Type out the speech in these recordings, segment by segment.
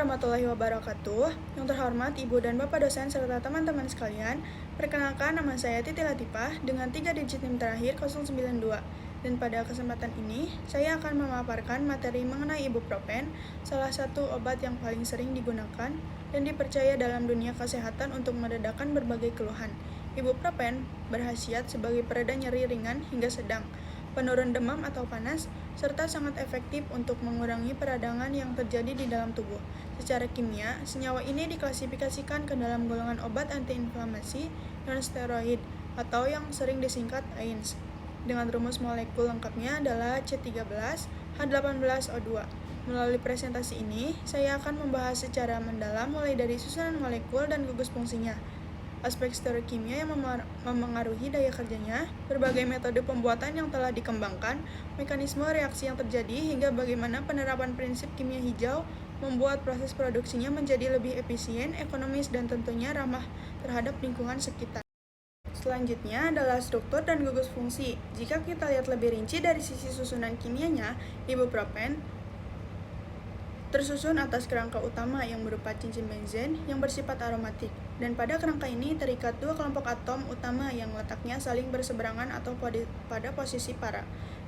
warahmatullahi wabarakatuh. Yang terhormat Ibu dan Bapak dosen serta teman-teman sekalian, perkenalkan nama saya Titi Latifah dengan 3 digit NIM terakhir 092. Dan pada kesempatan ini, saya akan memaparkan materi mengenai ibuprofen, salah satu obat yang paling sering digunakan dan dipercaya dalam dunia kesehatan untuk meredakan berbagai keluhan. Ibuprofen berkhasiat sebagai pereda nyeri ringan hingga sedang, penurun demam atau panas, serta sangat efektif untuk mengurangi peradangan yang terjadi di dalam tubuh. Secara kimia, senyawa ini diklasifikasikan ke dalam golongan obat antiinflamasi non-steroid atau yang sering disingkat AINS. Dengan rumus molekul lengkapnya adalah C13H18O2. Melalui presentasi ini, saya akan membahas secara mendalam mulai dari susunan molekul dan gugus fungsinya, aspek stereokimia yang memengaruhi daya kerjanya, berbagai metode pembuatan yang telah dikembangkan, mekanisme reaksi yang terjadi, hingga bagaimana penerapan prinsip kimia hijau membuat proses produksinya menjadi lebih efisien, ekonomis, dan tentunya ramah terhadap lingkungan sekitar. Selanjutnya adalah struktur dan gugus fungsi. Jika kita lihat lebih rinci dari sisi susunan kimianya, ibuprofen tersusun atas kerangka utama yang berupa cincin benzen yang bersifat aromatik, dan pada kerangka ini terikat dua kelompok atom utama yang letaknya saling berseberangan atau pada posisi para.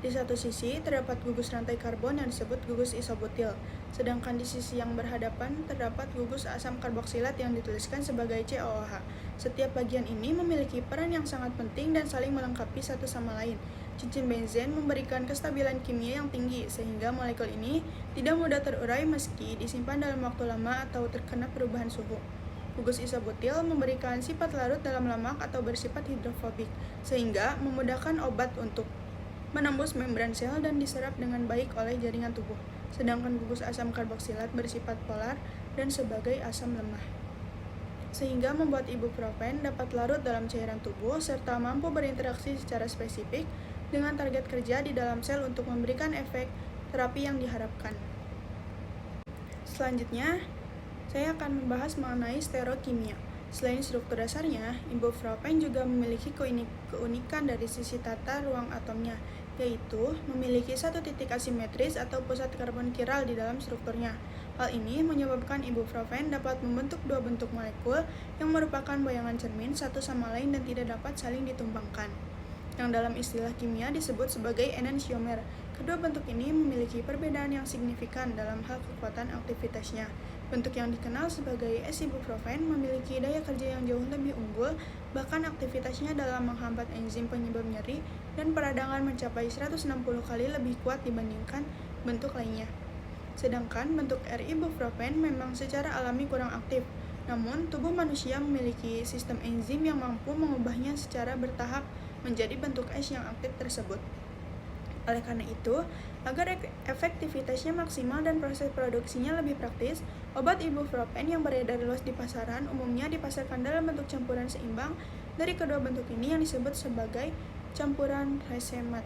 Di satu sisi terdapat gugus rantai karbon yang disebut gugus isobutil, sedangkan di sisi yang berhadapan terdapat gugus asam karboksilat yang dituliskan sebagai COOH. Setiap bagian ini memiliki peran yang sangat penting dan saling melengkapi satu sama lain. Cincin benzen memberikan kestabilan kimia yang tinggi sehingga molekul ini tidak mudah terurai meski disimpan dalam waktu lama atau terkena perubahan suhu. Gugus isobutil memberikan sifat larut dalam lemak atau bersifat hidrofobik sehingga memudahkan obat untuk menembus membran sel dan diserap dengan baik oleh jaringan tubuh. Sedangkan gugus asam karboksilat bersifat polar dan sebagai asam lemah, sehingga membuat ibuprofen dapat larut dalam cairan tubuh serta mampu berinteraksi secara spesifik dengan target kerja di dalam sel untuk memberikan efek terapi yang diharapkan. Selanjutnya, saya akan membahas mengenai stereokimia. Selain struktur dasarnya, ibuprofen juga memiliki keunikan dari sisi tata ruang atomnya, yaitu memiliki satu titik asimetris atau pusat karbon kiral di dalam strukturnya. Hal ini menyebabkan ibuprofen dapat membentuk dua bentuk molekul yang merupakan bayangan cermin satu sama lain dan tidak dapat saling ditumbangkan, yang dalam istilah kimia disebut sebagai enantiomer. Kedua bentuk ini memiliki perbedaan yang signifikan dalam hal kekuatan aktivitasnya. Bentuk yang dikenal sebagai S-ibuprofen memiliki daya kerja yang jauh lebih unggul, bahkan aktivitasnya dalam menghambat enzim penyebab nyeri dan peradangan mencapai 160 kali lebih kuat dibandingkan bentuk lainnya. Sedangkan bentuk R-ibuprofen memang secara alami kurang aktif, namun tubuh manusia memiliki sistem enzim yang mampu mengubahnya secara bertahap menjadi bentuk S yang aktif tersebut. Oleh karena itu, agar efektivitasnya maksimal dan proses produksinya lebih praktis, obat ibuprofen yang beredar luas di pasaran umumnya dipasarkan dalam bentuk campuran seimbang dari kedua bentuk ini yang disebut sebagai campuran racemate.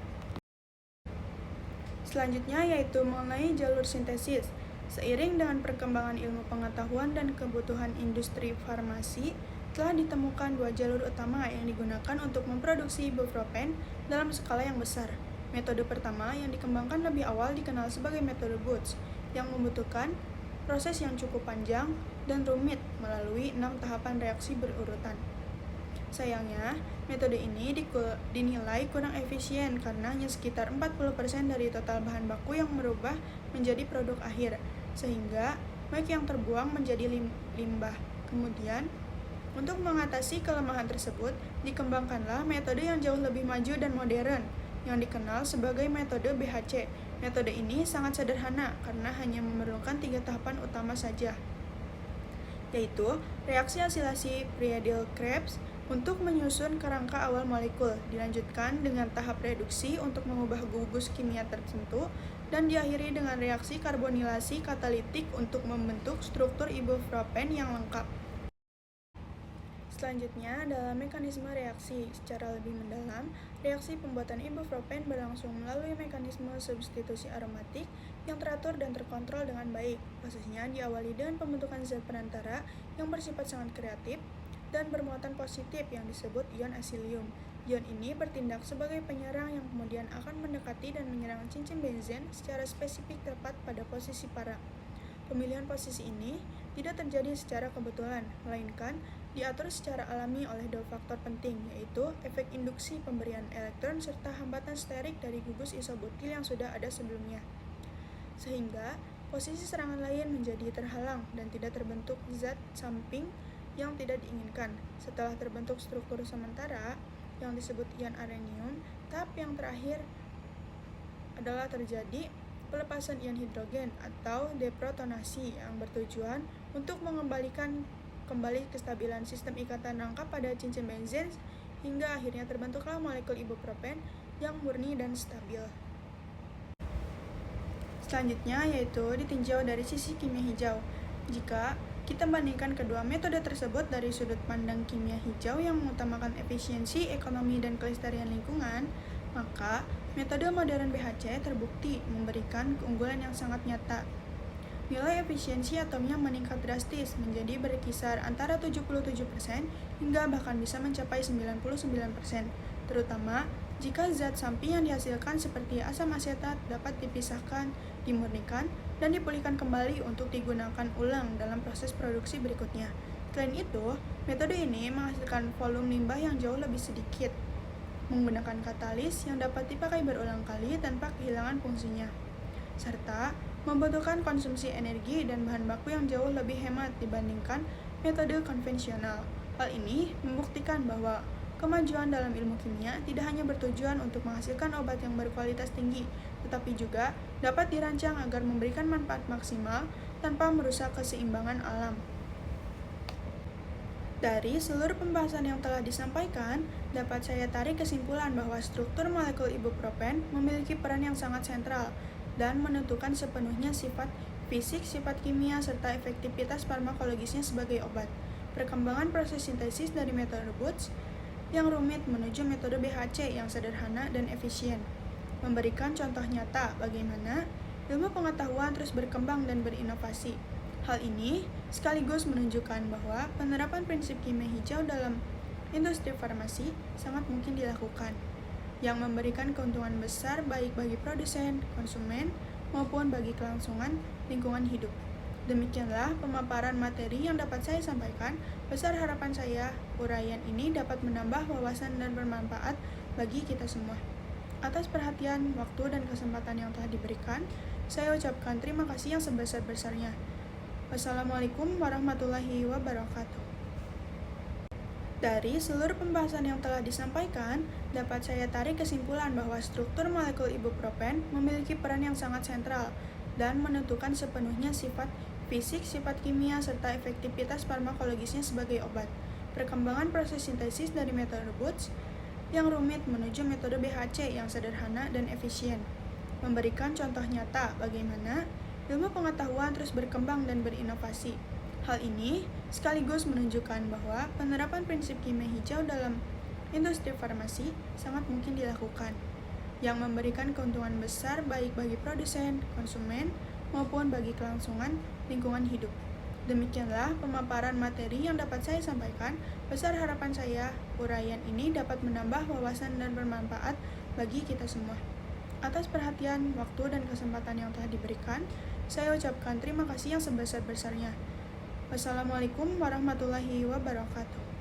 Selanjutnya yaitu mengenai jalur sintesis. Seiring dengan perkembangan ilmu pengetahuan dan kebutuhan industri farmasi, telah ditemukan dua jalur utama yang digunakan untuk memproduksi ibuprofen dalam skala yang besar. Metode pertama yang dikembangkan lebih awal dikenal sebagai metode Butz, yang membutuhkan proses yang cukup panjang dan rumit melalui 6 tahapan reaksi berurutan. Sayangnya, metode ini dinilai kurang efisien karena hanya sekitar 40% dari total bahan baku yang merubah menjadi produk akhir, sehingga baik yang terbuang menjadi limbah. Kemudian, untuk mengatasi kelemahan tersebut, dikembangkanlah metode yang jauh lebih maju dan modern, yang dikenal sebagai metode BHC. Metode ini sangat sederhana karena hanya memerlukan 3 tahapan utama saja, yaitu reaksi asilasi Friedel-Crepes untuk menyusun kerangka awal molekul, dilanjutkan dengan tahap reduksi untuk mengubah gugus kimia tertentu, dan diakhiri dengan reaksi karbonilasi katalitik untuk membentuk struktur ibuprofen yang lengkap. Selanjutnya adalah mekanisme reaksi. Secara lebih mendalam, reaksi pembuatan ibuprofen berlangsung melalui mekanisme substitusi aromatik yang teratur dan terkontrol dengan baik. Prosesnya diawali dengan pembentukan zat perantara yang bersifat sangat kreatif dan bermuatan positif yang disebut ion asilium. Ion ini bertindak sebagai penyerang yang kemudian akan mendekati dan menyerang cincin benzen secara spesifik tepat pada posisi para. Pemilihan posisi ini tidak terjadi secara kebetulan, melainkan diatur secara alami oleh dua faktor penting, yaitu efek induksi pemberian elektron serta hambatan sterik dari gugus isobutil yang sudah ada sebelumnya. Sehingga posisi serangan lain menjadi terhalang dan tidak terbentuk zat samping yang tidak diinginkan. Setelah terbentuk struktur sementara yang disebut ion arenium, tahap yang terakhir adalah terjadi pelepasan ion hidrogen atau deprotonasi yang bertujuan untuk mengembalikan kembali kestabilan sistem ikatan rangka pada cincin benzen hingga akhirnya terbentuklah molekul ibupropen yang murni dan stabil. Selanjutnya yaitu ditinjau dari sisi kimia hijau. Jika kita bandingkan kedua metode tersebut dari sudut pandang kimia hijau yang mengutamakan efisiensi, ekonomi, dan kelestarian lingkungan, maka metode modern BHC terbukti memberikan keunggulan yang sangat nyata. Nilai efisiensi atomnya meningkat drastis menjadi berkisar antara 77% hingga bahkan bisa mencapai 99%, terutama jika zat samping yang dihasilkan seperti asam asetat dapat dipisahkan, dimurnikan, dan dipulihkan kembali untuk digunakan ulang dalam proses produksi berikutnya. Selain itu, metode ini menghasilkan volume limbah yang jauh lebih sedikit, menggunakan katalis yang dapat dipakai berulang kali tanpa kehilangan fungsinya, serta membutuhkan konsumsi energi dan bahan baku yang jauh lebih hemat dibandingkan metode konvensional. Hal ini membuktikan bahwa kemajuan dalam ilmu kimia tidak hanya bertujuan untuk menghasilkan obat yang berkualitas tinggi, tetapi juga dapat dirancang agar memberikan manfaat maksimal tanpa merusak keseimbangan alam. Dari seluruh pembahasan yang telah disampaikan, dapat saya tarik kesimpulan bahwa struktur molekul ibuprofen memiliki peran yang sangat sentral dan menentukan sepenuhnya sifat fisik, sifat kimia, serta efektivitas farmakologisnya sebagai obat. Perkembangan proses sintesis dari metode Butz yang rumit menuju metode BHC yang sederhana dan efisien memberikan contoh nyata bagaimana ilmu pengetahuan terus berkembang dan berinovasi. Hal ini sekaligus menunjukkan bahwa penerapan prinsip kimia hijau dalam industri farmasi sangat mungkin dilakukan, yang memberikan keuntungan besar baik bagi produsen, konsumen, maupun bagi kelangsungan lingkungan hidup. Demikianlah pemaparan materi yang dapat saya sampaikan. Besar harapan saya, uraian ini dapat menambah wawasan dan bermanfaat bagi kita semua. Atas perhatian, waktu, dan kesempatan yang telah diberikan, saya ucapkan terima kasih yang sebesar-besarnya. Wassalamualaikum warahmatullahi wabarakatuh. Dari seluruh pembahasan yang telah disampaikan, dapat saya tarik kesimpulan bahwa struktur molekul ibuprofen memiliki peran yang sangat sentral dan menentukan sepenuhnya sifat fisik, sifat kimia, serta efektivitas farmakologisnya sebagai obat. Perkembangan proses sintesis dari metode Butz yang rumit menuju metode BHC yang sederhana dan efisien memberikan contoh nyata bagaimana ilmu pengetahuan terus berkembang dan berinovasi. Hal ini sekaligus menunjukkan bahwa penerapan prinsip kimia hijau dalam industri farmasi sangat mungkin dilakukan, yang memberikan keuntungan besar baik bagi produsen, konsumen, maupun bagi kelangsungan lingkungan hidup. Demikianlah pemaparan materi yang dapat saya sampaikan. Besar harapan saya, uraian ini dapat menambah wawasan dan bermanfaat bagi kita semua. Atas perhatian, waktu, dan kesempatan yang telah diberikan, saya ucapkan terima kasih yang sebesar-besarnya. Wassalamualaikum warahmatullahi wabarakatuh.